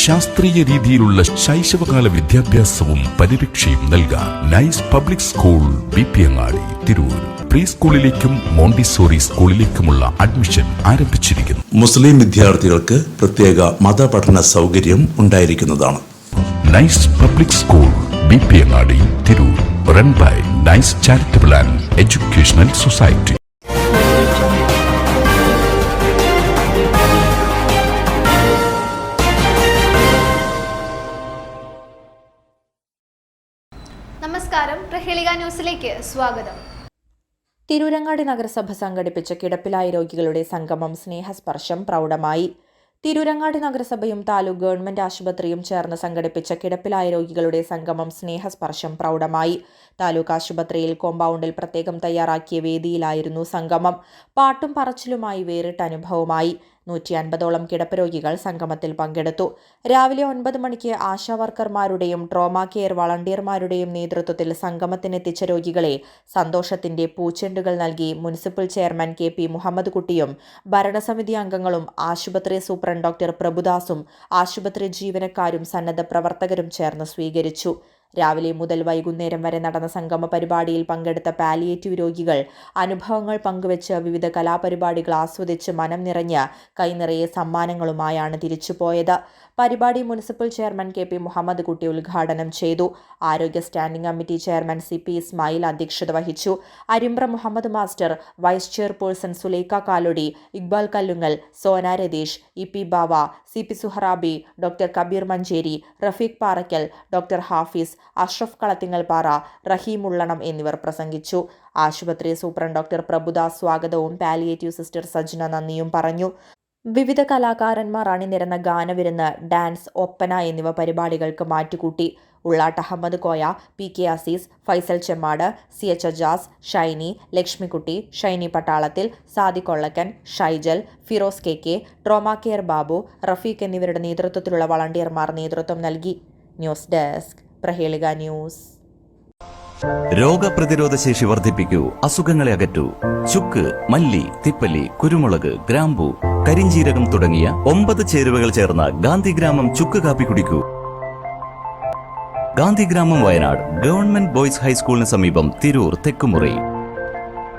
ശാസ്ത്രീയ രീതിയിലുള്ള ശൈശവകാല വിദ്യാഭ്യാസവും പരിരക്ഷയും നൽകാൻ Nice public school BP Angadi Tirur. Pre സ്കൂളിലേക്കും മോണ്ടിസോറി സ്കൂളിലേക്കുമുള്ള അഡ്മിഷൻ ആരംഭിച്ചിരിക്കുന്നു. മുസ്ലിം വിദ്യാർത്ഥികൾക്ക് പ്രത്യേക മതപഠന സൗകര്യം ഉണ്ടായിരിക്കുന്നതാണ്. Nice public school BP Angadi Tirur. Run by Nice charitable and educational society. നമസ്കാരം, പ്രഹേളിക ന്യൂസിലേക്ക് സ്വാഗതം. തിരൂരങ്ങാടി നഗരസഭ സംഘടിപ്പിച്ച കിടപ്പിലായ രോഗികളുടെ സംഗമം സ്നേഹസ്പർശം പ്രൗഢമായി. തിരൂരങ്ങാടി നഗരസഭയും താലൂക്ക് ഗവൺമെന്റ് ആശുപത്രിയും ചേർന്ന് സംഘടിപ്പിച്ച കിടപ്പിലായ രോഗികളുടെ സംഗമം സ്നേഹസ്പർശം പ്രൗഢമായി. താലൂക്ക് ആശുപത്രിയിൽ കോമ്പൗണ്ടിൽ പ്രത്യേകം തയ്യാറാക്കിയ വേദിയിലായിരുന്നു സംഗമം. പാട്ടും പറച്ചിലുമായി വേറിട്ട അനുഭവമായി. 150ഓളം കിടപ്പ് രോഗികൾ സംഗമത്തിൽ പങ്കെടുത്തു. രാവിലെ 9 മണിക്ക് ആശാവർക്കർമാരുടെയും ട്രോമാ കെയർ വളണ്ടിയർമാരുടെയും നേതൃത്വത്തിൽ സംഗമത്തിനെത്തിച്ച രോഗികളെ സന്തോഷത്തിന്റെ പൂച്ചെണ്ടുകൾ നൽകി മുനിസിപ്പൽ ചെയർമാൻ KP മുഹമ്മദ് കുട്ടിയും ഭരണസമിതി അംഗങ്ങളും ആശുപത്രി സൂപ്രണ്ട് ഡോക്ടർ പ്രഭുദാസും ആശുപത്രി ജീവനക്കാരും സന്നദ്ധ പ്രവർത്തകരും ചേർന്ന് സ്വീകരിച്ചു. രാവിലെ മുതൽ വൈകുന്നേരം വരെ നടന്ന സംഗമ പരിപാടിയിൽ പങ്കെടുത്ത പാലിയേറ്റീവ് രോഗികൾ അനുഭവങ്ങൾ പങ്കുവെച്ച് വിവിധ കലാപരിപാടികൾ ആസ്വദിച്ച് മനം നിറഞ്ഞ് കൈനിറയെ സമ്മാനങ്ങളുമായാണ് തിരിച്ചുപോയത്. പരിപാടി മുനിസിപ്പൽ ചെയർമാൻ KP മുഹമ്മദ് കുട്ടി ഉദ്ഘാടനം ചെയ്തു. ആരോഗ്യ standing committee chairman CP Ismail അധ്യക്ഷത വഹിച്ചു. Arimbra Muhammad master, vice chairperson Sulaikha Kalodi, Iqbal Kallungal, Sona Ratheesh, EP Bava, CP Suharabi, doctor Kabeer Manjeri, Rafeeq Paraykkal, doctor Hafiz, Ashraf Kalathingal Para, Raheem Ullanam എന്നിവർ പ്രസംഗിച്ചു. ആശുപത്രി സൂപ്രണ്ട് ഡോക്ടർ പ്രഭുദാസ് സ്വാഗതവും പാലിയേറ്റീവ് സിസ്റ്റർ സജ്ന നന്ദിയും പറഞ്ഞു. വിവിധ കലാകാരന്മാർ അണിനിരന്ന ഗാനവിരുന്ന്, ഡാൻസ്, ഒപ്പന എന്നിവ പരിപാടികൾക്ക് മാറ്റുകൂട്ടി. ഉള്ളാട്ട് അഹമ്മദ് കോയ, PK അസീസ്, ഫൈസൽ ചെമ്മാട്, CH അജാസ്, ഷൈനി, ലക്ഷ്മിക്കുട്ടി, ഷൈനി പട്ടാളത്തിൽ, Sadiq Kollakkan, Shaijal, Firoz KK, trauma care Babu, Rafeeq എന്നിവരുടെ നേതൃത്വത്തിലുള്ള വളണ്ടിയർമാർ നേതൃത്വം നൽകി. News desk, Prahelika news. രോഗപ്രതിരോധ ശേഷി വർദ്ധിപ്പിക്കൂ, അസുഖങ്ങളെ അകറ്റൂ. ചുക്ക്, മല്ലി, തിപ്പല്ലി, കുരുമുളക്, ഗ്രാമ്പു, കരിഞ്ജീരകം തുടങ്ങിയ 9 ചേരുവകൾ ചേർന്ന ഗാന്ധിഗ്രാമം ചുക്ക് കാപ്പി കുടിക്കൂ. ഗാന്ധിഗ്രാമം, വയനാട് ഗവൺമെന്റ് ബോയ്സ് ഹൈസ്കൂളിന് സമീപം, തിരൂർ തെക്കുമുറി.